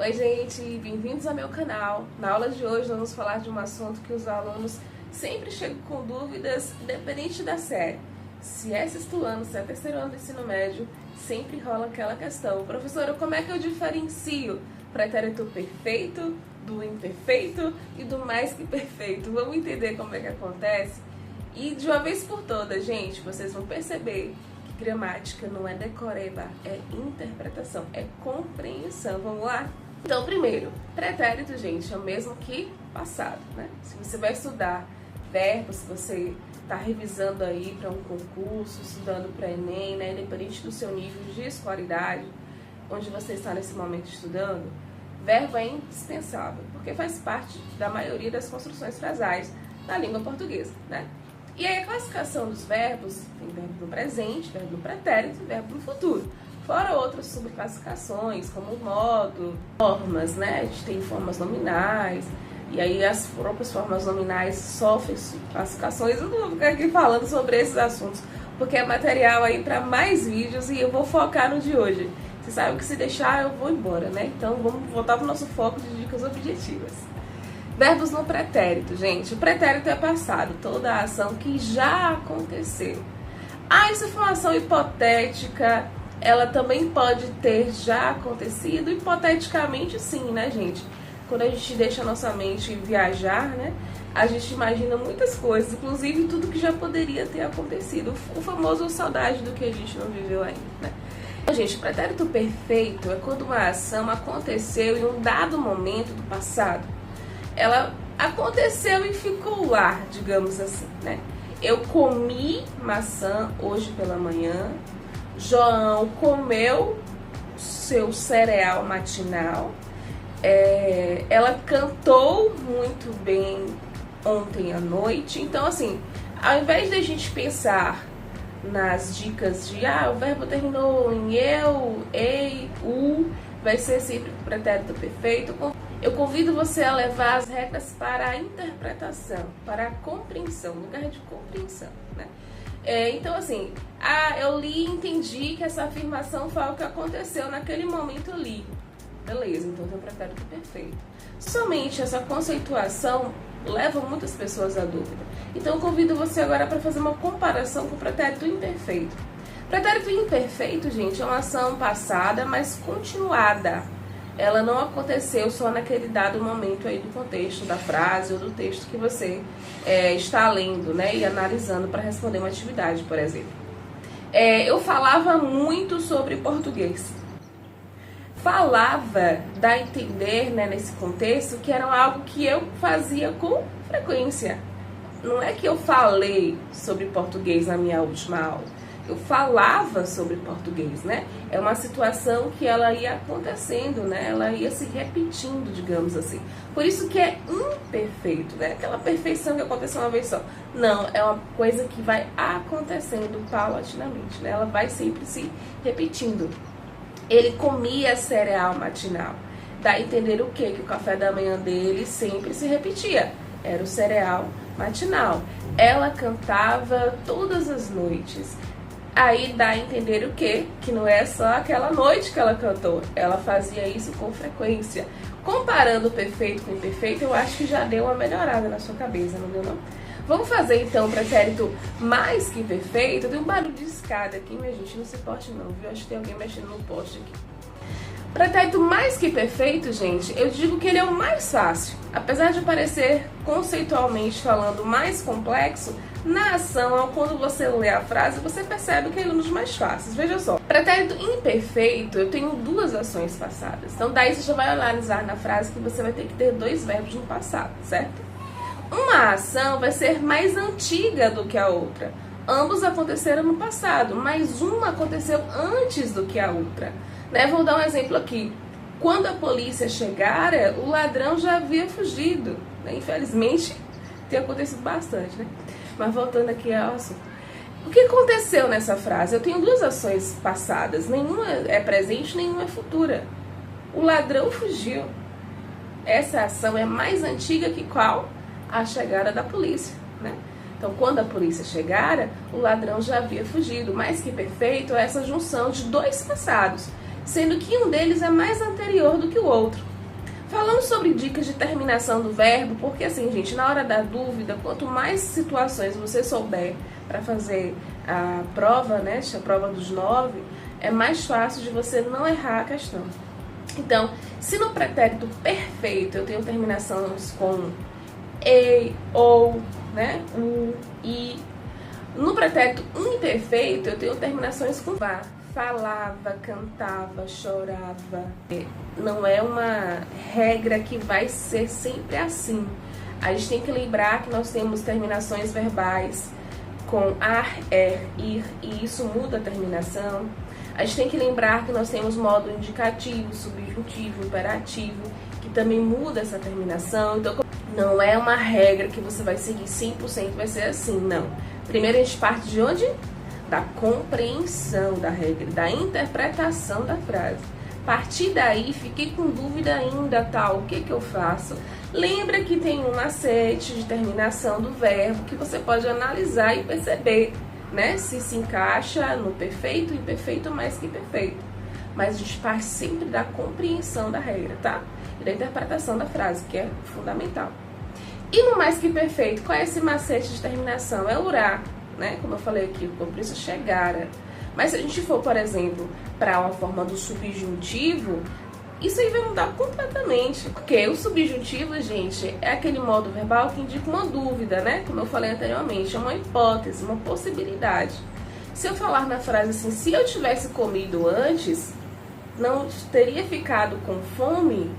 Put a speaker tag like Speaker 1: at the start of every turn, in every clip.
Speaker 1: Oi gente, bem-vindos ao meu canal. Na aula de hoje vamos falar de um assunto que os alunos sempre chegam com dúvidas, independente da série. Se é sexto ano, se é terceiro ano do ensino médio, sempre rola aquela questão: professora, como é que eu diferencio pretérito perfeito do imperfeito e do mais que perfeito? Vamos entender como é que acontece? E de uma vez por todas, gente, vocês vão perceber que gramática não é decoreba, é interpretação, é compreensão. Vamos lá? Então, primeiro, pretérito, gente, é o mesmo que passado, né? Se você vai estudar verbos, se você está revisando aí para um concurso, estudando para Enem, né? Independente do seu nível de escolaridade, onde você está nesse momento estudando, verbo é indispensável, porque faz parte da maioria das construções frasais da língua portuguesa, né? E aí a classificação dos verbos tem verbo no presente, verbo no pretérito e verbo no futuro. Fora outras subclassificações, como modo, formas, né? A gente tem formas nominais, e aí as próprias formas nominais sofrem subclassificações. Eu não vou ficar aqui falando sobre esses assuntos, porque é material aí para mais vídeos e eu vou focar no de hoje. Você sabe que se deixar eu vou embora, né? Então vamos voltar para o nosso foco de dicas objetivas. Verbos no pretérito, gente. O pretérito é passado, toda a ação que já aconteceu. Essa foi uma ação hipotética, ela também pode ter já acontecido, hipoteticamente sim, né, gente? Quando a gente deixa a nossa mente viajar, né, a gente imagina muitas coisas, inclusive tudo que já poderia ter acontecido. O famoso saudade do que a gente não viveu ainda, né? Então, gente, pretérito perfeito é quando uma ação aconteceu em um dado momento do passado. Ela aconteceu e ficou lá, digamos assim, né? Eu comi maçã hoje pela manhã. João comeu seu cereal matinal. Ela cantou muito bem ontem à noite. Então, assim, ao invés de a gente pensar nas dicas de o verbo terminou em eu, ei, vai ser sempre o pretérito perfeito. Eu convido você a levar as regras para a interpretação, para a compreensão, no lugar de compreensão, né? Então, assim, eu li e entendi que essa afirmação foi o que aconteceu naquele momento, eu li. Beleza, então tem o pretérito perfeito. Somente essa conceituação leva muitas pessoas à dúvida. Então, eu convido você agora para fazer uma comparação com o pretérito imperfeito. Pretérito imperfeito, gente, é uma ação passada, mas continuada. Ela não aconteceu só naquele dado momento aí do contexto da frase ou do texto que você está lendo, né, e analisando para responder uma atividade, por exemplo. Eu falava muito sobre português. Falava, dá a entender, né, nesse contexto, que era algo que eu fazia com frequência. Não é que eu falei sobre português na minha última aula. Eu falava sobre português, né? É uma situação que ela ia acontecendo, né? Ela ia se repetindo, digamos assim. Por isso que é imperfeito, né? Aquela perfeição que aconteceu uma vez só. Não, é uma coisa que vai acontecendo paulatinamente, né? Ela vai sempre se repetindo. Ele comia cereal matinal. Dá a entender o quê? Que o café da manhã dele sempre se repetia. Era o cereal matinal. Ela cantava todas as noites. Aí dá a entender o quê? Que não é só aquela noite que ela cantou. Ela fazia isso com frequência. Comparando o perfeito com o imperfeito, eu acho que já deu uma melhorada na sua cabeça, não deu não? Vamos fazer então o pretérito mais que perfeito. Tem um barulho de escada aqui, minha gente, não se porte não, viu? Acho que tem alguém mexendo no poste aqui. Pretérito mais que perfeito, gente, eu digo que ele é o mais fácil. Apesar de parecer, conceitualmente falando, mais complexo, na ação, quando você lê a frase, você percebe que ele é um dos mais fáceis. Veja só, pretérito imperfeito, eu tenho duas ações passadas. Então daí você já vai analisar na frase que você vai ter que ter dois verbos no passado, certo? Uma ação vai ser mais antiga do que a outra. Ambos aconteceram no passado, mas uma aconteceu antes do que a outra. Né? Vou dar um exemplo aqui. Quando a polícia chegara, o ladrão já havia fugido. Né? Infelizmente, tem acontecido bastante, né? Mas voltando aqui ao assunto. O que aconteceu nessa frase? Eu tenho duas ações passadas. Nenhuma é presente, nenhuma é futura. O ladrão fugiu. Essa ação é mais antiga que qual? A chegada da polícia, né? Então, quando a polícia chegara, o ladrão já havia fugido. Mais que perfeito é essa junção de dois passados, sendo que um deles é mais anterior do que o outro. Falando sobre dicas de terminação do verbo, porque assim, gente, na hora da dúvida, quanto mais situações você souber para fazer a prova, né, a prova dos 9, é mais fácil de você não errar a questão. Então, se no pretérito perfeito eu tenho terminações com e, ou, né, i, no pretérito imperfeito eu tenho terminações com vá. Falava, cantava, chorava. Não é uma regra que vai ser sempre assim. A gente tem que lembrar que nós temos terminações verbais com ar, ir, e isso muda a terminação. A gente tem que lembrar que nós temos modo indicativo, subjuntivo, imperativo, que também muda essa terminação. Então, não é uma regra que você vai seguir 100%, vai ser assim, não. Primeiro a gente parte de onde? Da compreensão da regra, da interpretação da frase. A partir daí, fiquei com dúvida ainda, tal, o que eu faço? Lembra que tem um macete de terminação do verbo que você pode analisar e perceber, né, se encaixa no perfeito, imperfeito, mais que perfeito. Mas a gente parte sempre da compreensão da regra, tá? E da interpretação da frase, que é fundamental. E no mais que perfeito, qual é esse macete de terminação? É urá. Né? Como eu falei aqui, por isso chegara. Mas se a gente for, por exemplo, para uma forma do subjuntivo, isso aí vai mudar completamente. Porque o subjuntivo, gente, é aquele modo verbal que indica uma dúvida, né? Como eu falei anteriormente, é uma hipótese, uma possibilidade. Se eu falar na frase assim, se eu tivesse comido antes, não teria ficado com fome,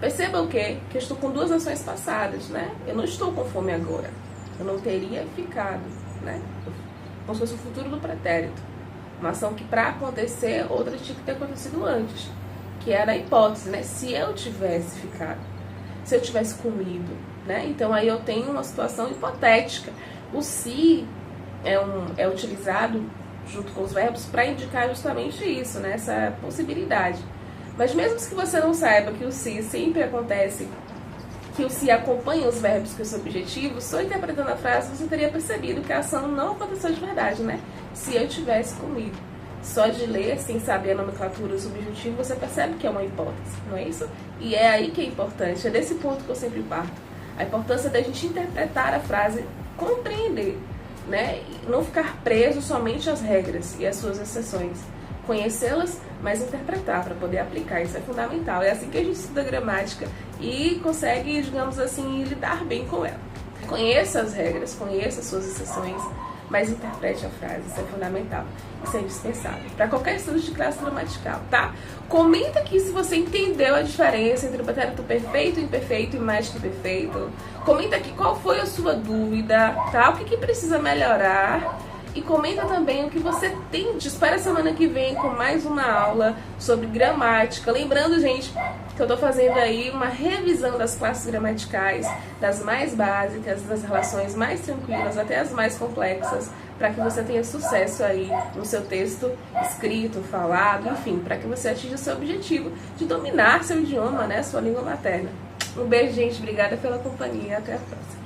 Speaker 1: perceba o quê? Que eu estou com duas ações passadas, né? Eu não estou com fome agora. Eu não teria ficado, né? Como se fosse o futuro do pretérito. Uma ação que para acontecer, outra tinha que ter acontecido antes. Que era a hipótese, né? Se eu tivesse ficado, se eu tivesse comido, né? Então aí eu tenho uma situação hipotética. O se é utilizado junto com os verbos para indicar justamente isso, né? Essa possibilidade. Mas mesmo que você não saiba que o se sempre acontece, que o se acompanha os verbos que são objetivos, só interpretando a frase você teria percebido que a ação não aconteceu de verdade, né? Se eu tivesse comido. Só de ler, sem saber a nomenclatura do subjuntivo, você percebe que é uma hipótese, não é isso? E é aí que é importante, é desse ponto que eu sempre parto. A importância da gente interpretar a frase, compreender, né? E não ficar preso somente às regras e às suas exceções. Conhecê-las, mas interpretar para poder aplicar. Isso é fundamental. É assim que a gente estuda gramática e consegue, digamos assim, lidar bem com ela. Conheça as regras, conheça as suas exceções, mas interprete a frase. Isso é fundamental. Isso é indispensável para qualquer estudo de classe gramatical, tá? Comenta aqui se você entendeu a diferença entre o pretérito perfeito, imperfeito e mais que perfeito. Comenta aqui qual foi a sua dúvida, tá? O que precisa melhorar. E comenta também o que você tem. Te espero a semana que vem com mais uma aula sobre gramática. Lembrando, gente, que eu tô fazendo aí uma revisão das classes gramaticais, das mais básicas, das relações mais tranquilas até as mais complexas, para que você tenha sucesso aí no seu texto escrito, falado, enfim, para que você atinja o seu objetivo de dominar seu idioma, né, sua língua materna. Um beijo, gente. Obrigada pela companhia. Até a próxima.